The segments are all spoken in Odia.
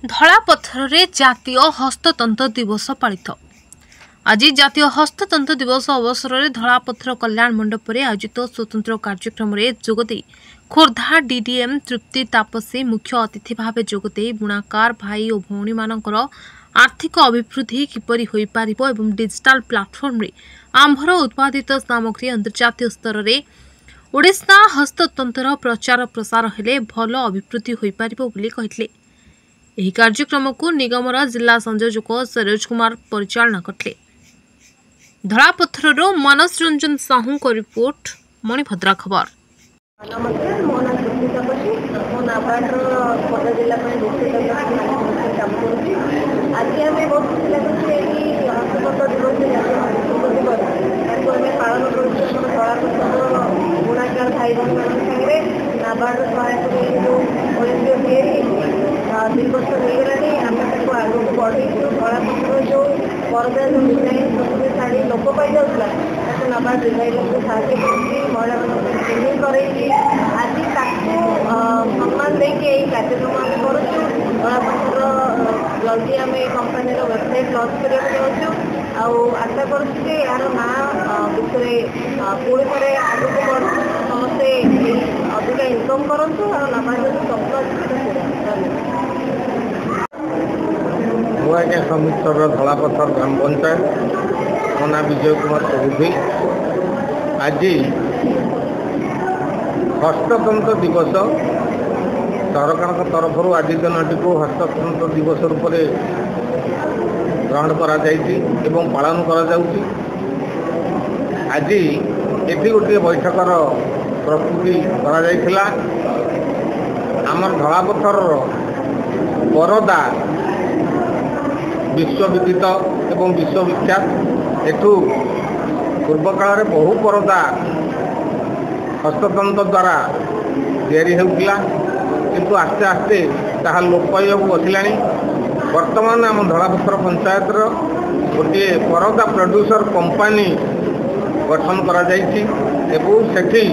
ଧଳା ପଥରରେ ଜାତୀୟ ହସ୍ତତନ୍ତ ଦିବସ ପାଳିତ। ଆଜି ଜାତୀୟ ହସ୍ତତନ୍ତ ଦିବସ ଅବସରରେ ଧଳାପଥର କଲ୍ୟାଣ ମଣ୍ଡପରେ ଆୟୋଜିତ ସ୍ୱତନ୍ତ୍ର କାର୍ଯ୍ୟକ୍ରମରେ ଯୋଗଦେଇ ଖୋର୍ଦ୍ଧା ଡିଡିଏମ୍ ତୃପ୍ତି ତାପସୀ ମୁଖ୍ୟ ଅତିଥି ଭାବେ ଯୋଗଦେଇ ବୁଣାକାର ଭାଇ ଓ ଭଉଣୀମାନଙ୍କର ଆର୍ଥିକ ଅଭିବୃଦ୍ଧି କିପରି ହୋଇପାରିବ ଏବଂ ଡିଜିଟାଲ ପ୍ଲାଟଫର୍ମରେ ଆମ୍ଭର ଉତ୍ପାଦିତ ସାମଗ୍ରୀ ଅନ୍ତର୍ଜାତୀୟ ସ୍ତରରେ ଓଡ଼ିଶା ହସ୍ତତନ୍ତର ପ୍ରଚାର ପ୍ରସାର ହେଲେ ଭଲ ଅଭିବୃଦ୍ଧି ହୋଇପାରିବ ବୋଲି କହିଥିଲେ। ଏହି କାର୍ଯ୍ୟକ୍ରମକୁ ନିଗମର ଜିଲ୍ଲା ସଂଯୋଜକ ସରୋଜ କୁମାର ପରିଚାଳନା କରିଥିଲେ। ଧଳାପଥରର ମାନସ ରଞ୍ଜନ ସାହୁଙ୍କ ରିପୋର୍ଟ, ମଣିଭଦ୍ରା ଖବର। नमस्कार, मो ना तृप्ति तापसी मो नाबार्डर खोर्धा जिला काम करुँच। आज आम बहुत खुशी लगे हस्ततंत दिवस दिवस आम पालन करुपथर बुणाकार भाई भाई मान सागे नाबार्ड सहायक जो या 2 वर्ष होगा आम आगे बढ़ेचु। धलापथर जो परदा जो डिजाइन सब शाढ़ी लोप पाई जाऊला नाबार्ड डिजाइनर को साहय महिला ट्रेनिंग कर आज सम्मान देके कार्यक्रम आम करुचु। धलापथर जल्दी आम कंपानी वेबसाइट लंच करने आशा करुँ यार ना विषय पुणी थे आगे बढ़ समस्ते अधिक इनकम करूँ और नाबार्ड मुझे समुद्र धलापथर ग्राम पंचायत मो ना विजय कुमार चौधरी। आज हस्ततंत दिवस सरकार तरफ आज दिन टी हस्ततंत दिवस रूप में ग्रहण करा पालन करा। आज ये गोटे बैठकर प्रस्तुति करा आमर धलापथर परदा विश्वविदित एवं विश्वविख्यात। एठू पूर्व काल बहु परदा हस्ततंत द्वारा तैयारी होउतिला, किंतु आस्ते आस्ते ताहा लोप पाइबाकु बसिलानी। वर्तमान आम धलापथर पंचायत गोटे परदा प्रोड्यूसर कंपानी गठन करा जाइछि एवं सेठी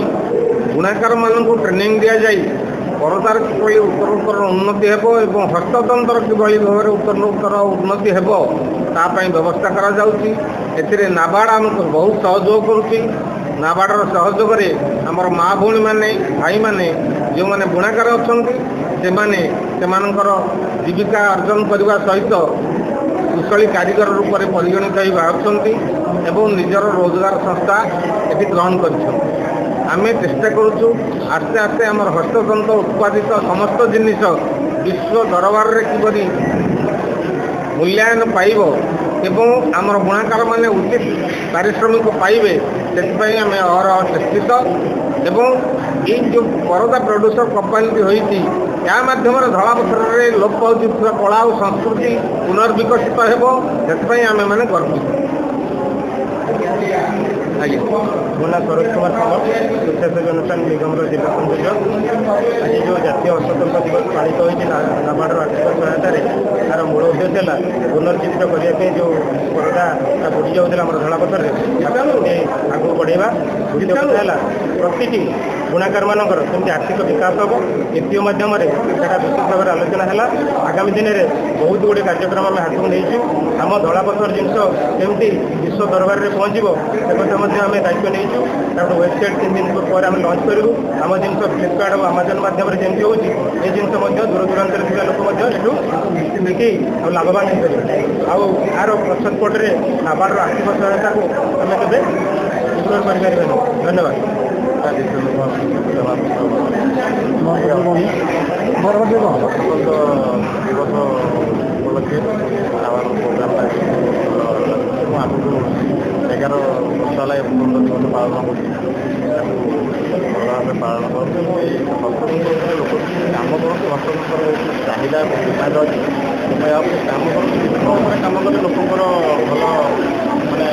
बुणाकार मानकु ट्रेनिंग दिया जाई परदार किभଳି उत्तरोत्तर उन्नति हेब एवं हस्ततंत्र किभଳି भाव उत्तरोत्तर उन्नति हेब ता पई व्यवस्था करा जाउछि। एथिरे नाबार्ड आमको बहुत सहयोग करुछि। नाबार्डर सहयोग रे हमर माँ भौणी माने भाई माने जो माने बुणाकार अछंती से माने सेमानकर जीविका अर्जन करने सहित कुशली कारीगर रूप में परिगणित हो बाहरी एवं निजर रोजगार संस्था ये ग्रहण कर आम चेष्टा करुचु आस्ते आस्ते आम हस्ततंत उत्पादित समस्त जिनिस विश्व दरबार रे किपरि मूल्यांकन पाइब एवं आमर बुणाकार माने उचित पारिश्रमिक पाइबे से आम अहरह चेष्टित एवं ये जो परदा प्रोड्यूसर कंपानी होती या माध्यम धलापथर लोप पाउथुवा कला और संस्कृति पुनर्विकसित होती आम मैंने गर्वित। आज्ञा मो ना सरोज कुमार विशेष अनुष्ठान निगम जिला संयोजक। आज जो जातीय हस्ततंत्र दिवस पालित होती नाबार्डर आर्थिक सहायतार तार मूल उद्देश्य है पुनर्जीवित करने जो परदा बुड़ी जाऊला धलापथर आगे बढ़ेगा। द्वितीय कथा है प्रति बुणाकार मानकर केमती आर्थिक विकास हम नीति मध्यम विशेष भाव में आलोचना है। आगामी दिन में बहुत गुड़े कार्यक्रम आम हाथ में नहीं आम धलापथर जिनस केमती विश्व दरबार में पहुँचो से आम दायित्व नहीं। वेबसाइट 3 दिन पर आम लंच करूँ आम जिन फ्लिपकार्ट और आमाजन माध्यम जमी हो जिन दूर दूरांत लोक देखी लाभवान हो आर पश्चातपटे नाबार्डर आर्थिक सहायता को आम केवे इग्नोर कर। धन्यवाद। दिवस उपलक्षे प्रोग्राम आगु 11 वर्ष है हस्ततंत्र दिवस पालन कर पालन कर लोक कम कर हस्ततंत्र चाहिदा डिमांड अच्छी कम कर कम कले लोकर भल मानने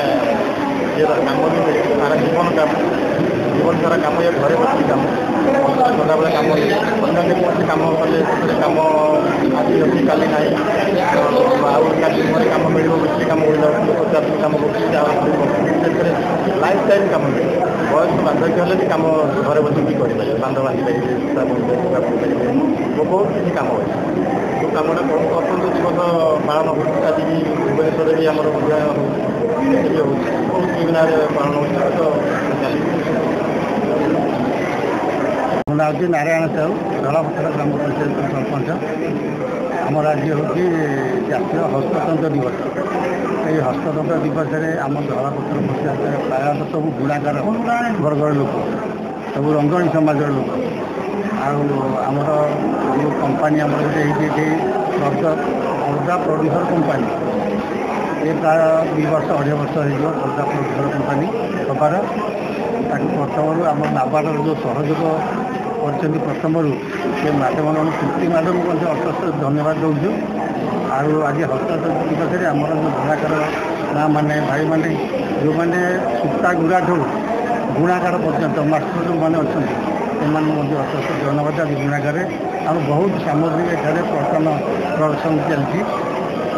कम भी मिले सारा जीवन सारा कम ये घरे बस कम सदाबले कम अन्य कौन कम कले कम आज अच्छी काली ना कम मिले बेसी कम कम लाइफ टाइम कम मिले बयस बार्धक्य हेल्ले भी कम घरे बस भी कर बांध बांधि पारे बहुत किसी कम अच्छे କାମଟା ଅତ୍ୟନ୍ତ ଦିବସ ପାଳନ ହେଉଛି। ଆଜି ବି ଭୁବନେଶ୍ୱରରେ ବି ଆମର ପୂଜା ହେଉଛି, ହେଉଛି ବହୁତ ବିଭିନ୍ନରେ ପାଳନ ହେଉଛି। ତ ଚାଲିଛି। ମୋ ନାଁ ହେଉଛି ନାରାୟଣ ସାହୁ, ଧଳାପଥର ଗ୍ରାମ ପଞ୍ଚାୟତ ସରପଞ୍ଚ। ଆମର ଆଜି ହେଉଛି ଜାତୀୟ ହସ୍ତତନ୍ତ ଦିବସ। ଏହି ହସ୍ତତନ୍ତ ଦିବସରେ ଆମ ଧଳାପଥର ପଞ୍ଚାୟତରେ ପ୍ରାୟତଃ ସବୁ ବୁଣାକାର ବର୍ଗର ଲୋକ, ସବୁ ରଙ୍ଗଣୀ ସମାଜର ଲୋକ। ଆଉ ଆମର ଯେଉଁ କମ୍ପାନୀ ଆମର ଗୋଟେ ହେଇଛି ଏଠି ଖୋର୍ଦ୍ଧା ପ୍ରଡ୍ୟୁସର କମ୍ପାନୀ, ଏ ପ୍ରାୟ 2 ବର୍ଷ 2.5 ବର୍ଷ ହେଇଯିବ ଖୋର୍ଦ୍ଧା ପ୍ରଡ୍ୟୁସର କମ୍ପାନୀ ହେବାର। ତାକୁ ପ୍ରଥମରୁ ଆମ ନାବାର୍ଡ଼ର ଯେଉଁ ସହଯୋଗ କରିଛନ୍ତି ପ୍ରଥମରୁ ସେ ମ୍ୟାଡ଼ାମ୍ ତୃପ୍ତି ମ୍ୟାଡ଼ାମ୍କୁ ମଧ୍ୟ ଅଶେଷ ଧନ୍ୟବାଦ ଦେଉଛୁ। ଆଉ ଆଜି ହସ୍ତତନ୍ତ ଦିବସରେ ଆମର ଯେଉଁ ବୁଣାକାର ମାଆମାନେ ଭାଇମାନେ ଯେଉଁମାନେ ସୂତା ଗୁଡ଼ାଠୁ ବୁଣାକାର ପର୍ଯ୍ୟନ୍ତ ମାଷ୍ଟର ଯେଉଁମାନେ ଅଛନ୍ତି ସେମାନଙ୍କୁ ମଧ୍ୟ ଅଶେଷ ଧନ୍ୟବାଦ। ଆଜି ବୁଣାକାରରେ ଆଉ ବହୁତ ସାମଗ୍ରୀ ଏଠାରେ ପ୍ରଦର୍ଶନ ଚାଲିଛି।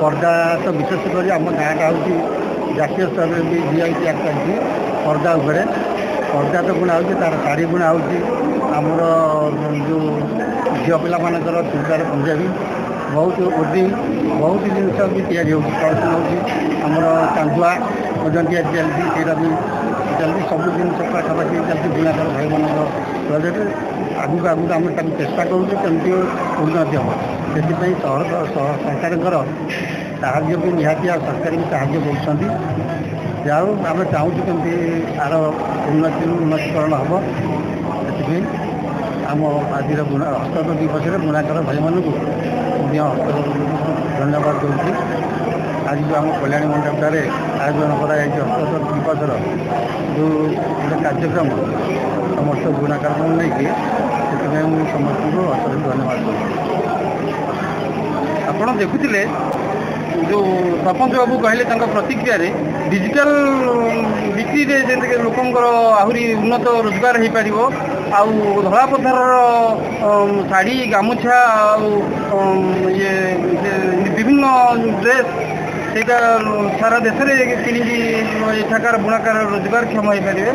ପର୍ଦ୍ଦା ତ ବିଶେଷ କରି ଆମ ଗାଁଟା ହେଉଛି ଜାତୀୟ ସ୍ତରରେ ବି GI ଟ୍ୟାଗ୍ ଚାଲିଛି ପର୍ଦ୍ଦା ଉପରେ। ପର୍ଦ୍ଦା ତ ବୁଣା ହେଉଛି, ତା'ର ଶାଢ଼ୀ ବୁଣା ହେଉଛି, ଆମର ଯେଉଁ ଝିଅ ପିଲାମାନଙ୍କର ଚୁଡ଼ିଦାର ପଞ୍ଜାବୀ, ବହୁତ ଓଡ଼ି ବହୁତ ଜିନିଷ ବି ତିଆରି ହେଉଛି, ପ୍ରଦର୍ଶନ ହେଉଛି। ଆମର ଚାନ୍ଦୁଆ ମଧ୍ୟ ତିଆରି ଚାଲିଛି, ସେଇଟା ବି ଚାଲିଛି। ସବୁ ଜିନିଷ ପାଖାପାଖି ଚାଲିଛି ବୁଣାକାର ଭାଇମାନଙ୍କ ପ୍ରଜେକ୍ଟ। ଆଗକୁ ଆମେ ତାକୁ ଚେଷ୍ଟା କରୁଛୁ କେମିତି ଉନ୍ନତି ହେବ। ସେଥିପାଇଁ ସରକାରଙ୍କର ସାହାଯ୍ୟ ବି ନିହାତି, ଆଉ ସରକାର ବି ସାହାଯ୍ୟ କରୁଛନ୍ତି। ଯାହା ହଉ ଆମେ ଚାହୁଁଛୁ କେମିତି ତା'ର ଉନ୍ନତିକରଣ ହେବ। ସେଥିପାଇଁ ଆମ ଆଜିର ହସ୍ତତନ୍ତ ଦିବସରେ ବୁଣାକାର ଭାଇମାନଙ୍କୁ ମଧ୍ୟ ଧନ୍ୟବାଦ ଦେଉଛି। ଆଜି ଯେଉଁ ଆମ କଲ୍ୟାଣୀ ମଣ୍ଡପଠାରେ ଆୟୋଜନ କରାଯାଇଛି ହସ୍ତତନ୍ତ ଦିବସର ଯେଉଁ ଗୋଟେ କାର୍ଯ୍ୟକ୍ରମ ସମସ୍ତ ବୁଣାକାରଙ୍କୁ ନେଇକି, ସେଥିପାଇଁ ମୁଁ ସମସ୍ତଙ୍କୁ ଅଶେଷ ଧନ୍ୟବାଦ ଦେଉଛି। ଆପଣ ଦେଖୁଥିଲେ ଯେଉଁ ସରପଞ୍ଚ ବାବୁ କହିଲେ ତାଙ୍କ ପ୍ରତିକ୍ରିୟାରେ ଡିଜିଟାଲ ବିକ୍ରିରେ ଯେମିତିକି ଲୋକଙ୍କର ଆହୁରି ଉନ୍ନତ ରୋଜଗାର ହୋଇପାରିବ। ଆଉ ଧଳାପଥରର ଶାଢ଼ୀ, ଗାମୁଛା ଆଉ ବିଭିନ୍ନ ଡ୍ରେସ୍ ସେଇଟା ସାରା ଦେଶରେ କିଣିକି ଏଠାକାର ବୁଣାକାର ରୋଜଗାରକ୍ଷମ ହୋଇପାରିବେ।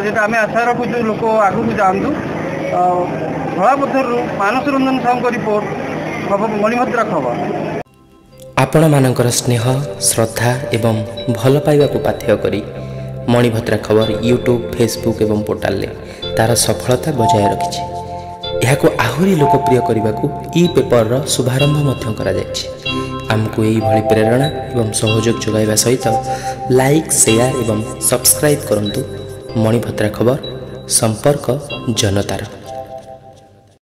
ଯେଟା ଆମେ ଆଶା ରଖୁଛୁ ଲୋକ ଆଗକୁ ଯାଆନ୍ତୁ। ଧଳାପଥରରୁ ମାନସ ରଞ୍ଜନ ସାହୁଙ୍କ ରିପୋର୍ଟ, ମଣିଭଦ୍ରା ଖବର। ଆପଣମାନଙ୍କର ସ୍ନେହ, ଶ୍ରଦ୍ଧା ଏବଂ ଭଲ ପାଇବାକୁ ପାଥେୟ କରି ମଣିଭଦ୍ରା ଖବର ୟୁଟ୍ୟୁବ୍, ଫେସବୁକ୍ ଏବଂ ପୋର୍ଟାଲରେ ତା'ର ସଫଳତା ବଜାୟ ରଖିଛି। ଏହାକୁ ଆହୁରି ଲୋକପ୍ରିୟ କରିବାକୁ ଇ-ପେପରର ଶୁଭାରମ୍ଭ ମଧ୍ୟ କରାଯାଇଛି। ଆମକୁ ଏହିଭଳି ପ୍ରେରଣା ଏବଂ ସହଯୋଗ ଯୋଗାଇବା ସହିତ ଲାଇକ୍, ସେୟାର ଏବଂ ସବସ୍କ୍ରାଇବ୍ କରନ୍ତୁ। ମଣିଭଦ୍ରା ଖବର, ସମ୍ପର୍କ ଜନତାର।